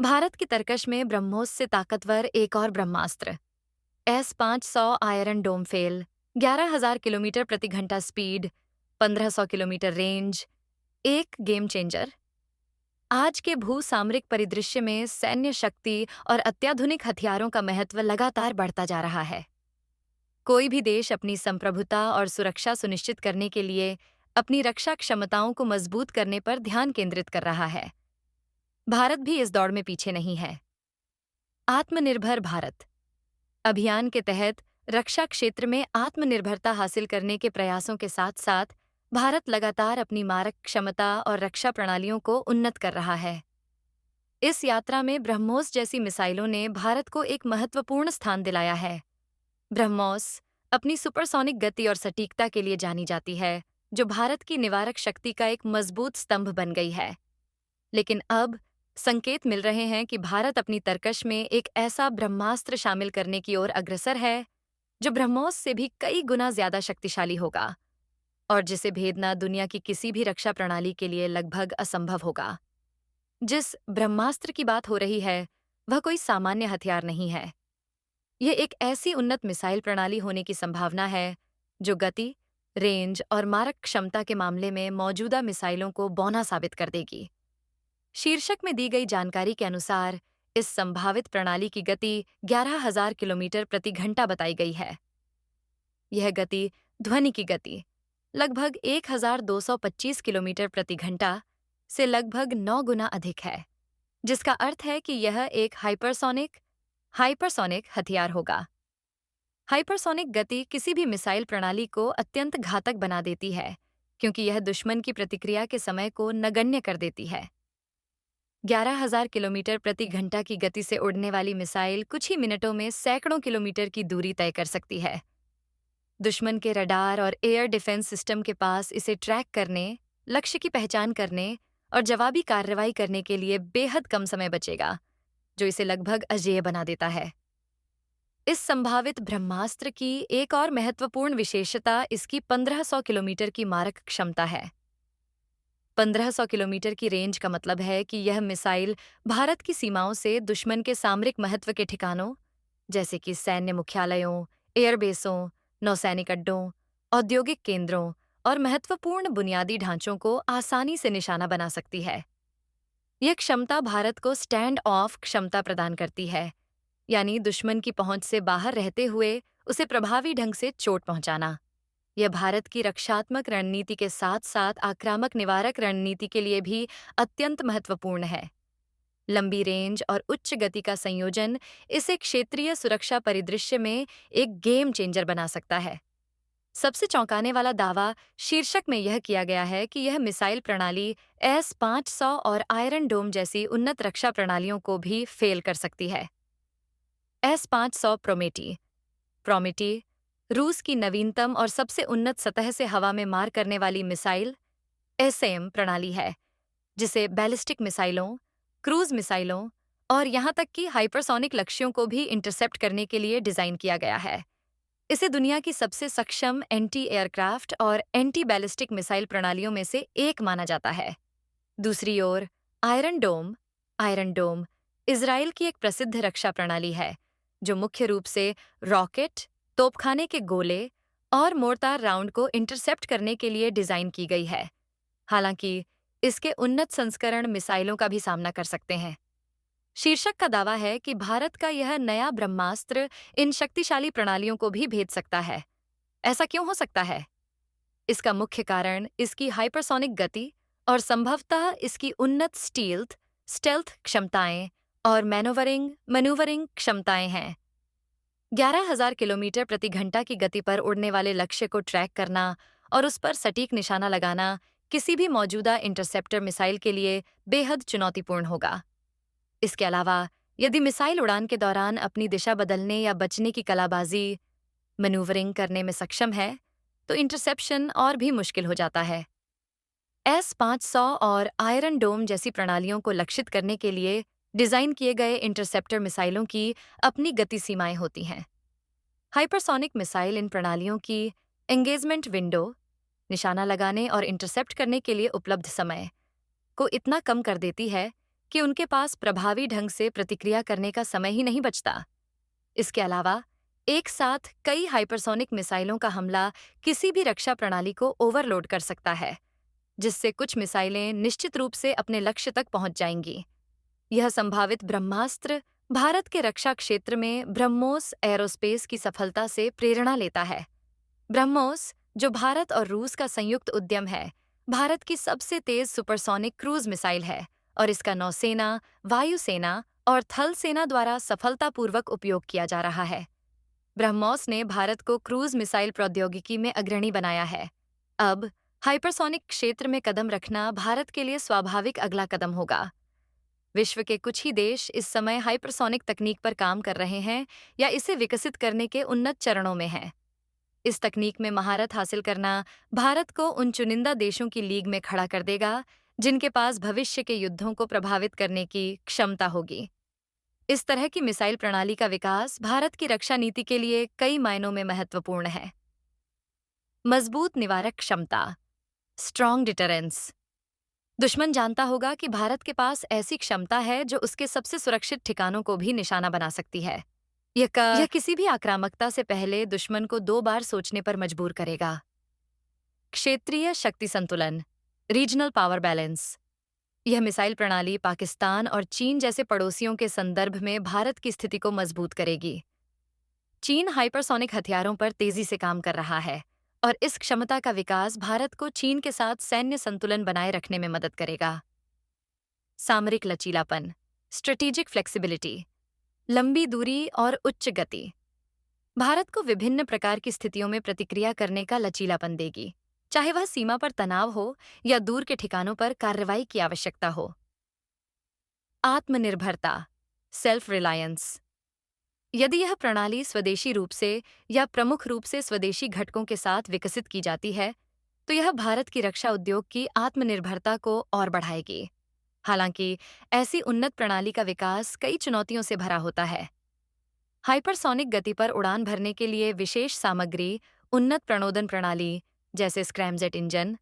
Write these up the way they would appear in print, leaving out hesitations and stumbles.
भारत की तरकश में ब्रह्मोस से ताकतवर एक और ब्रह्मास्त्र S-500 आयरन डोम फेल, 11,000 किलोमीटर प्रति घंटा स्पीड, 1,500 किलोमीटर रेंज, एक गेम चेंजर। आज के भू सामरिक परिदृश्य में सैन्य शक्ति और अत्याधुनिक हथियारों का महत्व लगातार बढ़ता जा रहा है। कोई भी देश अपनी संप्रभुता और सुरक्षा सुनिश्चित करने के लिए अपनी रक्षा क्षमताओं को मजबूत करने पर ध्यान केंद्रित कर रहा है। भारत भी इस दौड़ में पीछे नहीं है। आत्मनिर्भर भारत अभियान के तहत रक्षा क्षेत्र में आत्मनिर्भरता हासिल करने के प्रयासों के साथ साथ भारत लगातार अपनी मारक क्षमता और रक्षा प्रणालियों को उन्नत कर रहा है। इस यात्रा में ब्रह्मोस जैसी मिसाइलों ने भारत को एक महत्वपूर्ण स्थान दिलाया है। ब्रह्मोस अपनी सुपरसोनिक गति और सटीकता के लिए जानी जाती है, जो भारत की निवारक शक्ति का एक मजबूत स्तंभ बन गई है। लेकिन अब संकेत मिल रहे हैं कि भारत अपनी तरकश में एक ऐसा ब्रह्मास्त्र शामिल करने की ओर अग्रसर है जो ब्रह्मोस से भी कई गुना ज्यादा शक्तिशाली होगा और जिसे भेदना दुनिया की किसी भी रक्षा प्रणाली के लिए लगभग असंभव होगा। जिस ब्रह्मास्त्र की बात हो रही है वह कोई सामान्य हथियार नहीं है। यह एक ऐसी उन्नत मिसाइल प्रणाली होने की संभावना है जो गति, रेंज और मारक क्षमता के मामले में मौजूदा मिसाइलों को बौना साबित कर देगी। शीर्षक में दी गई जानकारी के अनुसार इस संभावित प्रणाली की गति 11,000 किलोमीटर प्रति घंटा बताई गई है। यह गति ध्वनि की गति लगभग 1,225 किलोमीटर प्रति घंटा से लगभग 9 गुना अधिक है, जिसका अर्थ है कि यह एक हाइपरसोनिक हथियार होगा। हाइपरसोनिक गति किसी भी मिसाइल प्रणाली को अत्यंत घातक बना देती है, क्योंकि यह दुश्मन की प्रतिक्रिया के समय को नगण्य कर देती है। 11,000 किलोमीटर प्रति घंटा की गति से उड़ने वाली मिसाइल कुछ ही मिनटों में सैकड़ों किलोमीटर की दूरी तय कर सकती है। दुश्मन के रडार और एयर डिफेंस सिस्टम के पास इसे ट्रैक करने, लक्ष्य की पहचान करने और जवाबी कार्रवाई करने के लिए बेहद कम समय बचेगा, जो इसे लगभग अजेय बना देता है। इस संभावित ब्रह्मास्त्र की एक और महत्वपूर्ण विशेषता इसकी 1,500 किलोमीटर की मारक क्षमता है। 1,500 किलोमीटर की रेंज का मतलब है कि यह मिसाइल भारत की सीमाओं से दुश्मन के सामरिक महत्व के ठिकानों, जैसे कि सैन्य मुख्यालयों, एयरबेसों, नौसैनिक अड्डों, औद्योगिक केंद्रों और महत्वपूर्ण बुनियादी ढांचों को आसानी से निशाना बना सकती है। यह क्षमता भारत को स्टैंड ऑफ क्षमता प्रदान करती है, यानी दुश्मन की पहुंच से बाहर रहते हुए उसे प्रभावी ढंग से चोट पहुंचाना। यह भारत की रक्षात्मक रणनीति के साथ साथ आक्रामक निवारक रणनीति के लिए भी अत्यंत महत्वपूर्ण है। लंबी रेंज और उच्च गति का संयोजन इसे क्षेत्रीय सुरक्षा परिदृश्य में एक गेम चेंजर बना सकता है। सबसे चौंकाने वाला दावा शीर्षक में यह किया गया है कि यह मिसाइल प्रणाली S-500 और आयरन डोम जैसी उन्नत रक्षा प्रणालियों को भी फेल कर सकती है। S-500 प्रोमेटी रूस की नवीनतम और सबसे उन्नत सतह से हवा में मार करने वाली मिसाइल एसएम प्रणाली है, जिसे बैलिस्टिक मिसाइलों, क्रूज मिसाइलों और यहां तक कि हाइपरसोनिक लक्ष्यों को भी इंटरसेप्ट करने के लिए डिजाइन किया गया है। इसे दुनिया की सबसे सक्षम एंटी एयरक्राफ्ट और एंटी बैलिस्टिक मिसाइल प्रणालियों में से एक माना जाता है। दूसरी ओर आयरन डोम इजराइल की एक प्रसिद्ध रक्षा प्रणाली है, जो मुख्य रूप से रॉकेट, तोपखाने के गोले और मोर्टार राउंड को इंटरसेप्ट करने के लिए डिजाइन की गई है। हालांकि इसके उन्नत संस्करण मिसाइलों का भी सामना कर सकते हैं। शीर्षक का दावा है कि भारत का यह नया ब्रह्मास्त्र इन शक्तिशाली प्रणालियों को भी भेद सकता है। ऐसा क्यों हो सकता है? इसका मुख्य कारण इसकी हाइपरसोनिक गति और संभवतः इसकी उन्नत स्टेल्थ क्षमताएं और मैनूवरिंग क्षमताएं हैं। 11,000 किलोमीटर प्रति घंटा की गति पर उड़ने वाले लक्ष्य को ट्रैक करना और उस पर सटीक निशाना लगाना किसी भी मौजूदा इंटरसेप्टर मिसाइल के लिए बेहद चुनौतीपूर्ण होगा। इसके अलावा यदि मिसाइल उड़ान के दौरान अपनी दिशा बदलने या बचने की कलाबाजी मैनूवरिंग करने में सक्षम है, तो इंटरसेप्शन और भी मुश्किल हो जाता है। S-500 और आयरन डोम जैसी प्रणालियों को लक्षित करने के लिए डिजाइन किए गए इंटरसेप्टर मिसाइलों की अपनी गति सीमाएं होती हैं। हाइपरसोनिक मिसाइल इन प्रणालियों की एंगेजमेंट विंडो, निशाना लगाने और इंटरसेप्ट करने के लिए उपलब्ध समय को इतना कम कर देती है कि उनके पास प्रभावी ढंग से प्रतिक्रिया करने का समय ही नहीं बचता। इसके अलावा एक साथ कई हाइपरसोनिक मिसाइलों का हमला किसी भी रक्षा प्रणाली को ओवरलोड कर सकता है, जिससे कुछ मिसाइलें निश्चित रूप से अपने लक्ष्य तक पहुंच जाएंगी। यह संभावित ब्रह्मास्त्र भारत के रक्षा क्षेत्र में ब्रह्मोस एरोस्पेस की सफलता से प्रेरणा लेता है। ब्रह्मोस, जो भारत और रूस का संयुक्त उद्यम है, भारत की सबसे तेज सुपरसोनिक क्रूज मिसाइल है और इसका नौसेना, वायुसेना और थल सेना द्वारा सफलतापूर्वक उपयोग किया जा रहा है। ब्रह्मोस ने भारत को क्रूज मिसाइल प्रौद्योगिकी में अग्रणी बनाया है। अब हाइपरसोनिक क्षेत्र में कदम रखना भारत के लिए स्वाभाविक अगला कदम होगा। विश्व के कुछ ही देश इस समय हाइपरसोनिक तकनीक पर काम कर रहे हैं या इसे विकसित करने के उन्नत चरणों में हैं। इस तकनीक में महारत हासिल करना भारत को उन चुनिंदा देशों की लीग में खड़ा कर देगा जिनके पास भविष्य के युद्धों को प्रभावित करने की क्षमता होगी। इस तरह की मिसाइल प्रणाली का विकास भारत की रक्षा नीति के लिए कई मायनों में महत्वपूर्ण है। मजबूत निवारक क्षमता, स्ट्रॉन्ग डिटरेंस। दुश्मन जानता होगा कि भारत के पास ऐसी क्षमता है जो उसके सबसे सुरक्षित ठिकानों को भी निशाना बना सकती है। यह किसी भी आक्रामकता से पहले दुश्मन को 2 बार सोचने पर मजबूर करेगा। क्षेत्रीय शक्ति संतुलन, रीजनल पावर बैलेंस। यह मिसाइल प्रणाली पाकिस्तान और चीन जैसे पड़ोसियों के संदर्भ में भारत की स्थिति को मजबूत करेगी। चीन हाइपरसोनिक हथियारों पर तेजी से काम कर रहा है और इस क्षमता का विकास भारत को चीन के साथ सैन्य संतुलन बनाए रखने में मदद करेगा। सामरिक लचीलापन, स्ट्रेटेजिक फ्लेक्सिबिलिटी। लंबी दूरी और उच्च गति भारत को विभिन्न प्रकार की स्थितियों में प्रतिक्रिया करने का लचीलापन देगी, चाहे वह सीमा पर तनाव हो या दूर के ठिकानों पर कार्रवाई की आवश्यकता हो। आत्मनिर्भरता, सेल्फ रिलायंस। यदि यह प्रणाली स्वदेशी रूप से या प्रमुख रूप से स्वदेशी घटकों के साथ विकसित की जाती है, तो यह भारत की रक्षा उद्योग की आत्मनिर्भरता को और बढ़ाएगी। हालांकि ऐसी उन्नत प्रणाली का विकास कई चुनौतियों से भरा होता है। हाइपरसोनिक गति पर उड़ान भरने के लिए विशेष सामग्री, उन्नत प्रणोदन प्रणाली जैसे स्क्रैमजेट इंजन,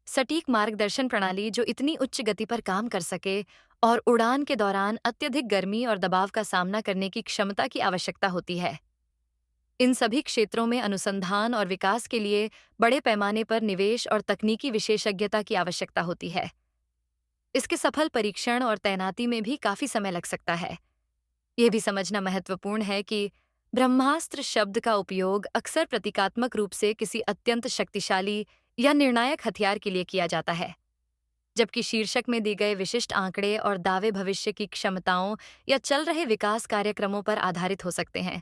सटीक मार्गदर्शन प्रणाली जो इतनी उच्च गति पर काम कर सके और उड़ान के दौरान अत्यधिक गर्मी और दबाव का सामना करने की क्षमता की आवश्यकता होती है। इन सभी क्षेत्रों में अनुसंधान और विकास के लिए बड़े पैमाने पर निवेश और तकनीकी विशेषज्ञता की आवश्यकता होती है। इसके सफल परीक्षण और तैनाती में भी काफी समय लग सकता है। यह भी समझना महत्वपूर्ण है कि ब्रह्मास्त्र शब्द का उपयोग अक्सर प्रतीकात्मक रूप से किसी अत्यंत शक्तिशाली या निर्णायक हथियार के लिए किया जाता है, जबकि शीर्षक में दिए गए विशिष्ट आंकड़े और दावे भविष्य की क्षमताओं या चल रहे विकास कार्यक्रमों पर आधारित हो सकते हैं।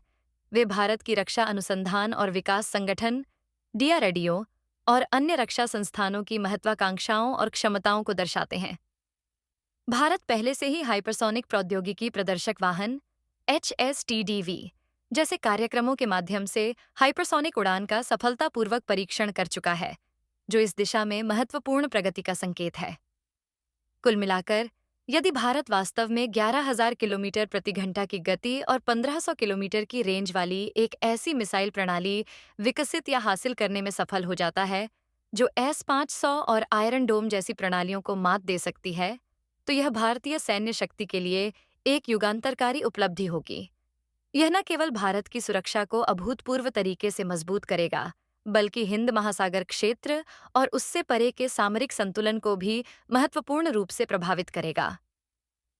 वे भारत की रक्षा अनुसंधान और विकास संगठन DRDO और अन्य रक्षा संस्थानों की महत्वाकांक्षाओं और क्षमताओं को दर्शाते हैं। भारत पहले से ही हाइपरसोनिक प्रौद्योगिकी प्रदर्शक वाहन HSTDV जैसे कार्यक्रमों के माध्यम से हाइपरसोनिक उड़ान का सफलतापूर्वक परीक्षण कर चुका है, जो इस दिशा में महत्वपूर्ण प्रगति का संकेत है। कुल मिलाकर, यदि भारत वास्तव में 11,000 किलोमीटर प्रति घंटा की गति और 1,500 किलोमीटर की रेंज वाली एक ऐसी मिसाइल प्रणाली विकसित या हासिल करने में सफल हो जाता है, जो S-500 और आयरन डोम जैसी प्रणालियों को मात दे सकती है, तो यह भारतीय सैन्य शक्ति के लिए एक युगांतरकारी उपलब्धि होगी। यह न केवल भारत की सुरक्षा को अभूतपूर्व तरीके से मजबूत करेगा, बल्कि हिंद महासागर क्षेत्र और उससे परे के सामरिक संतुलन को भी महत्वपूर्ण रूप से प्रभावित करेगा।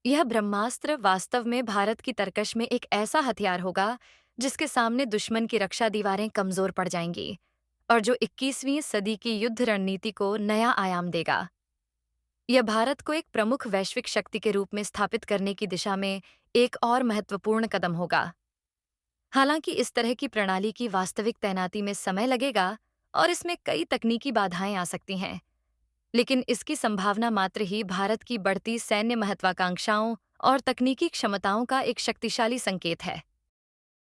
यह ब्रह्मास्त्र वास्तव में भारत की तरकश में एक ऐसा हथियार होगा जिसके सामने दुश्मन की रक्षा दीवारें कमजोर पड़ जाएंगी और जो 21वीं सदी की युद्ध रणनीति को नया आयाम देगा। यह भारत को एक प्रमुख वैश्विक शक्ति के रूप में स्थापित करने की दिशा में एक और महत्वपूर्ण कदम होगा। हालांकि इस तरह की प्रणाली की वास्तविक तैनाती में समय लगेगा और इसमें कई तकनीकी बाधाएं आ सकती हैं, लेकिन इसकी संभावना मात्र ही भारत की बढ़ती सैन्य महत्वाकांक्षाओं और तकनीकी क्षमताओं का एक शक्तिशाली संकेत है।